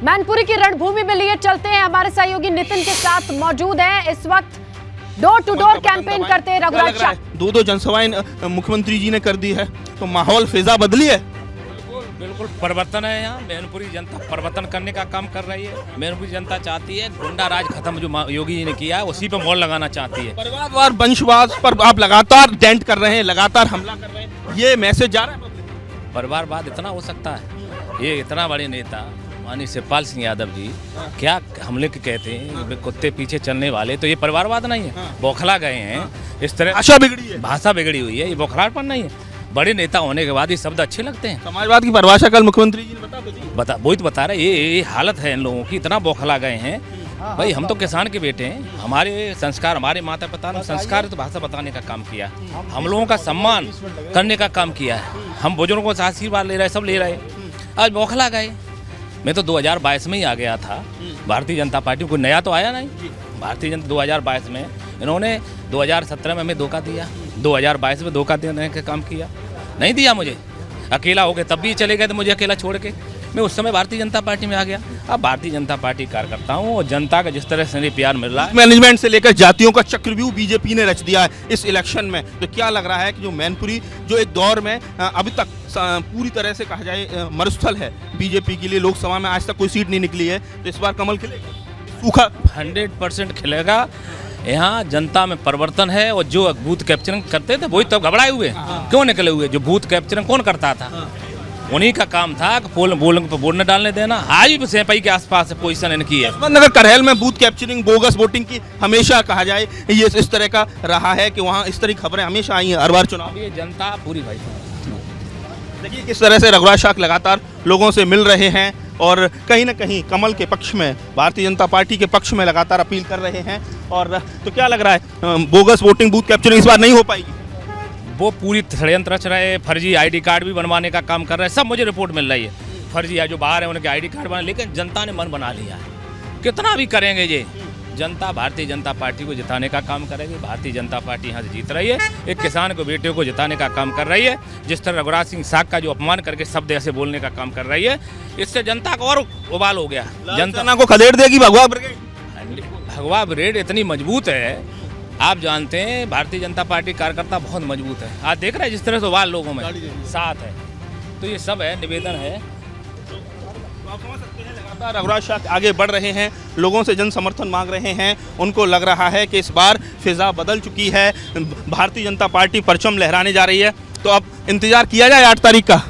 मैनपुरी की रणभूमि में लिए चलते हैं, हमारे सहयोगी नितिन के साथ मौजूद हैं। इस वक्त डोर टू डोर कैंपेन करते हैं रघुराज शाह। दो जनसभाएं मुख्यमंत्री जी ने कर दी है, तो माहौल फिजा बदली है। बिल्कुल परिवर्तन है। यहाँ मैनपुरी जनता परिवर्तन करने का काम कर रही है। मैनपुरी जनता चाहती है गुंडा राज खत्म, जो योगी जी ने किया है उसी पे मोड़ लगाना चाहती है। परिवारवाद वंशवाद पर आप लगातार डेंट कर रहे हैं, लगातार हमला कर रहे हैं, ये मैसेज जा रहा है। परिवारवाद इतना हो सकता है? ये इतना बड़े नेता माननीय शिवपाल सिंह यादव जी क्या हमले के कहते हैं, कुत्ते पीछे चलने वाले, तो ये परिवारवाद नहीं है। बौखला गए हैं इस तरह, भाषा बिगड़ी है, भाषा बिगड़ी हुई है, ये बौखलाहटपन नहीं है। बड़े नेता होने के बाद ये शब्द अच्छे लगते हैं। समाजवाद की परिभाषा कल मुख्यमंत्री जी ने बता वही तो बता रहे, ये हालत है इन लोगों की, इतना बौखला गए हैं। भाई हम तो किसान के बेटे हैं, हमारे संस्कार, हमारे माता पिता ने संस्कार तो भाषा बताने का काम किया, हम लोगों का सम्मान करने का काम किया है। हम बुजुर्गों से आशीर्वाद ले रहे, सब ले रहे, आज बौखला गए। मैं तो 2022 में ही आ गया था भारतीय जनता पार्टी को, नया तो आया नहीं। भारतीय जनता 2022 में, इन्होंने 2017 में हमें धोखा दिया, 2022 में धोखा देने का काम किया, नहीं दिया मुझे। अकेला हो गए तब भी चले गए थे मुझे अकेला छोड़ के, मैं उस समय भारतीय जनता पार्टी में आ गया। अब भारतीय जनता पार्टी कार्यकर्ता हूँ और जनता का जिस तरह से प्यार मिल रहा है, मैनेजमेंट से लेकर जातियों का चक्रव्यूह बीजेपी ने रच दिया है इस इलेक्शन में। तो क्या लग रहा है कि जो मैनपुरी जो एक दौर में अभी तक पूरी तरह से कहा जाए मरुस्थल है बीजेपी के लिए, लोकसभा में आज तक कोई सीट नहीं निकली है, तो इस बार कमल खिलेगा? सूखा 100% खिलेगा। यहाँ जनता में परिवर्तन है और जो बूथ कैप्चरिंग करते थे वही तब घबराए हुए, क्यों निकले हुए? जो बूथ कैप्चरिंग कौन करता था, उन्हीं का काम था कि बोलने डालने देना। आज भी सेपई के आसपास पोजीशन इनकी है। नगर करहल में बूथ कैप्चरिंग, बोगस वोटिंग की हमेशा कहा जाए ये इस तरह का रहा है कि वहाँ इस तरह की खबरें हमेशा आई हैं हर बार चुनाव। ये जनता पूरी भाई देखिए किस तरह से रघुराज शाह लगातार लोगों से मिल रहे हैं और कहीं ना कहीं कमल के पक्ष में, भारतीय जनता पार्टी के पक्ष में लगातार अपील कर रहे हैं। और तो क्या लग रहा है, बोगस वोटिंग, बूथ कैप्चरिंग इस बार नहीं हो पाएगी? वो पूरी षड्यंत्र रच रहे, फर्जी आईडी कार्ड भी बनवाने का काम कर रहे हैं, सब मुझे रिपोर्ट मिल रही है। फर्जी है जो बाहर है उनके आईडी कार्ड बना, लेकिन जनता ने मन बना लिया है। कितना भी करेंगे ये जनता भारतीय जनता पार्टी को जिताने का काम करेगी। भारतीय जनता पार्टी यहाँ से जीत रही है, एक किसान को, बेटे को जिताने का काम कर रही है। जिस तरह रघुराज सिंह शाह का जो अपमान करके शब्द ऐसे बोलने का काम कर रही है, इससे जनता को और उबाल हो गया। जनता को खदेड़ देगी भगवा ब्रिगेड। भगवा ब्रिगेड इतनी मजबूत है, आप जानते हैं भारतीय जनता पार्टी कार्यकर्ता बहुत मजबूत है। आज देख रहे हैं जिस तरह से उबाल लोगों में साथ है, तो ये सब है, निवेदन है। लगातार रघुराज शाह आगे बढ़ रहे हैं, लोगों से जन समर्थन मांग रहे हैं। उनको लग रहा है कि इस बार फिजा बदल चुकी है, भारतीय जनता पार्टी परचम लहराने जा रही है। तो अब इंतजार किया जाए 8 तारीख का,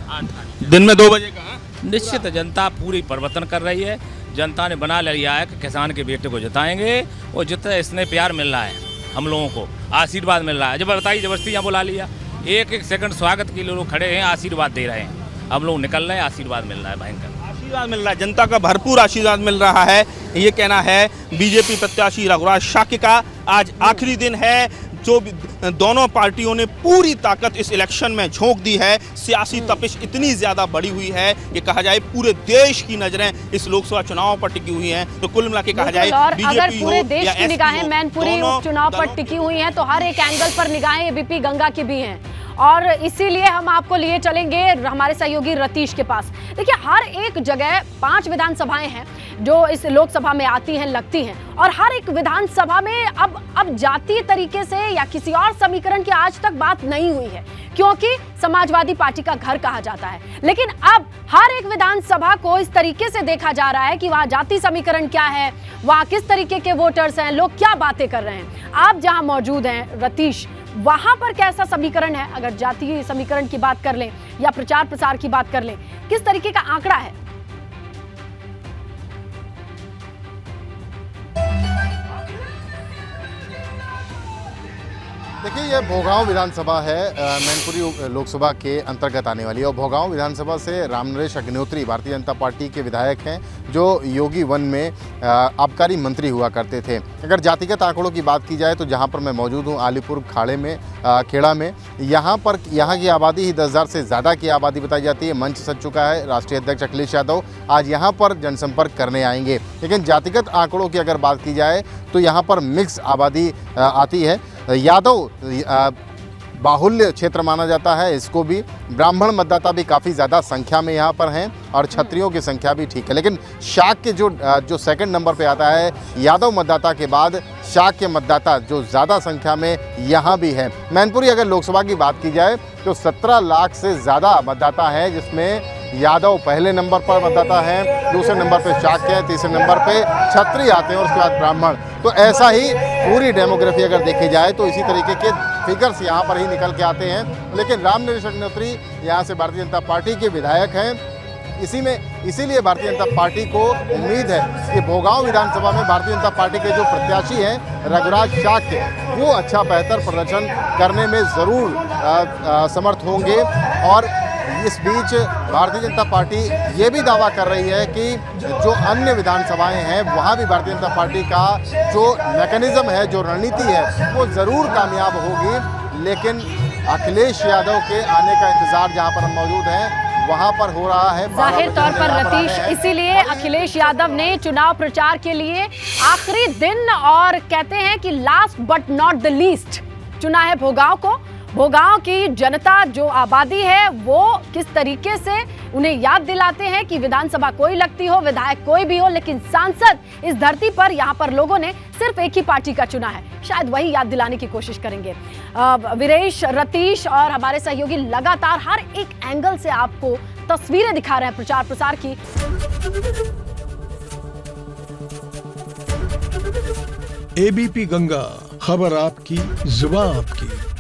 दिन में 2 बजे का। निश्चित जनता पूरी परिवर्तन कर रही है। जनता ने बना लिया है कि किसान के बेटे को जिताएंगे, और जितना इसने प्यार मिल रहा है, हम लोगों को आशीर्वाद मिल रहा है। जब बताइए जबरदस्ती यहाँ बुला लिया, एक सेकंड स्वागत के लिए लोग खड़े हैं, आशीर्वाद दे रहे हैं, हम लोग निकल रहे हैं, आशीर्वाद मिल रहा है, भयंकर आशीर्वाद मिल रहा है, जनता का भरपूर आशीर्वाद मिल रहा है। ये कहना है बीजेपी प्रत्याशी रघुराज शाह का। आज आखिरी दिन है, जो दोनों पार्टियों ने पूरी ताकत इस इलेक्शन में झोंक दी है। सियासी तपिश इतनी ज्यादा बढ़ी हुई है कि कहा जाए पूरे देश की नजरें इस लोकसभा चुनाव पर टिकी हुई हैं। तो कुल मिला के कहा जाए, अगर पूरे देश की निगाहें मैनपुरी उपचुनाव पर टिकी हुई हैं, तो हर एक एंगल पर निगाहें एबीपी गंगा की भी हैं, और इसीलिए हम आपको लिए चलेंगे हमारे सहयोगी रतीश के पास। देखिए, हर एक जगह 5 विधानसभाएं हैं जो इस लोकसभा में आती हैं, लगती हैं, और हर एक विधानसभा में अब जातीय तरीके से या किसी और समीकरण की आज तक बात नहीं हुई है, क्योंकि समाजवादी पार्टी का घर कहा जाता है। लेकिन अब हर एक विधानसभा को इस तरीके से देखा जा रहा है कि वहां जाति समीकरण क्या है, वहां किस तरीके के वोटर्स हैं, लोग क्या बातें कर रहे हैं। आप जहां मौजूद हैं रतीश, वहां पर कैसा समीकरण है? अगर जातीय समीकरण की बात कर लें या प्रचार प्रसार की बात कर लें, किस तरीके का आंकड़ा है? देखिए, ये भोगांव विधानसभा है, मैनपुरी लोकसभा के अंतर्गत आने वाली है। और भोगांव विधानसभा से रामनरेश अग्निहोत्री भारतीय जनता पार्टी के विधायक हैं, जो योगी वन में आबकारी मंत्री हुआ करते थे। अगर जातिगत आंकड़ों की बात की जाए तो जहां पर मैं मौजूद हूं, आलीपुर खाड़े में, खेड़ा में, यहाँ की आबादी ही 10,000 से ज़्यादा की आबादी बताई जाती है। मंच सज चुका है, राष्ट्रीय अध्यक्ष अखिलेश यादव आज यहाँ पर जनसंपर्क करने आएंगे। लेकिन जातिगत आंकड़ों की अगर बात की जाए तो यहाँ पर मिक्स आबादी आती है। यादव बाहुल्य क्षेत्र माना जाता है इसको भी। ब्राह्मण मतदाता भी काफ़ी ज़्यादा संख्या में यहाँ पर हैं और क्षत्रियों की संख्या भी ठीक है। लेकिन शाक्य जो सेकंड नंबर पे आता है, यादव मतदाता के बाद शाक्य मतदाता जो ज़्यादा संख्या में यहाँ भी है। मैनपुरी अगर लोकसभा की बात की जाए तो 17 लाख से ज़्यादा मतदाता हैं, जिसमें यादव पहले नंबर पर मतदाता हैं, दूसरे नंबर पे शाक्य है, तीसरे नंबर पे क्षत्रिय आते हैं और उसके बाद ब्राह्मण। तो ऐसा ही पूरी डेमोग्राफी अगर देखी जाए तो इसी तरीके के फिगर्स यहाँ पर ही निकल के आते हैं। लेकिन रामनरेश अग्निहोत्री यहाँ से भारतीय जनता पार्टी के विधायक हैं। इसीलिए भारतीय जनता पार्टी को उम्मीद है कि भोगांव विधानसभा में भारतीय जनता पार्टी के जो प्रत्याशी हैं रघुराज शाक्य, वो अच्छा बेहतर प्रदर्शन करने में ज़रूर समर्थ होंगे। और इस बीच भारतीय जनता पार्टी ये भी दावा कर रही है कि जो अन्य विधानसभाएं हैं वहाँ भी भारतीय जनता पार्टी का जो मैकेनिज्म है, जो रणनीति है, वो ज़रूर कामयाब होगी। लेकिन अखिलेश यादव के आने का इंतज़ार जहाँ पर हम मौजूद हैं वहाँ पर हो रहा है। जाहिर तौर पर रतीश, इसीलिए अखिलेश यादव ने चुनाव प्रचार के लिए आखिरी दिन और कहते हैं कि last but not the least चुना है भोगांव को। भोगांव की जनता जो आबादी है वो किस तरीके से उन्हें याद दिलाते हैं कि विधानसभा कोई लगती हो, विधायक कोई भी हो, लेकिन सांसद इस धरती पर यहाँ पर लोगों ने सिर्फ एक ही पार्टी का चुना है। शायद वही याद दिलाने की कोशिश करेंगे। वीरेश, रतीश और हमारे सहयोगी लगातार हर एक एंगल से आपको तस्वीरें दिखा रहे हैं प्रचार प्रसार की। एबीपी गंगा, खबर आपकी, जुबान आपकी।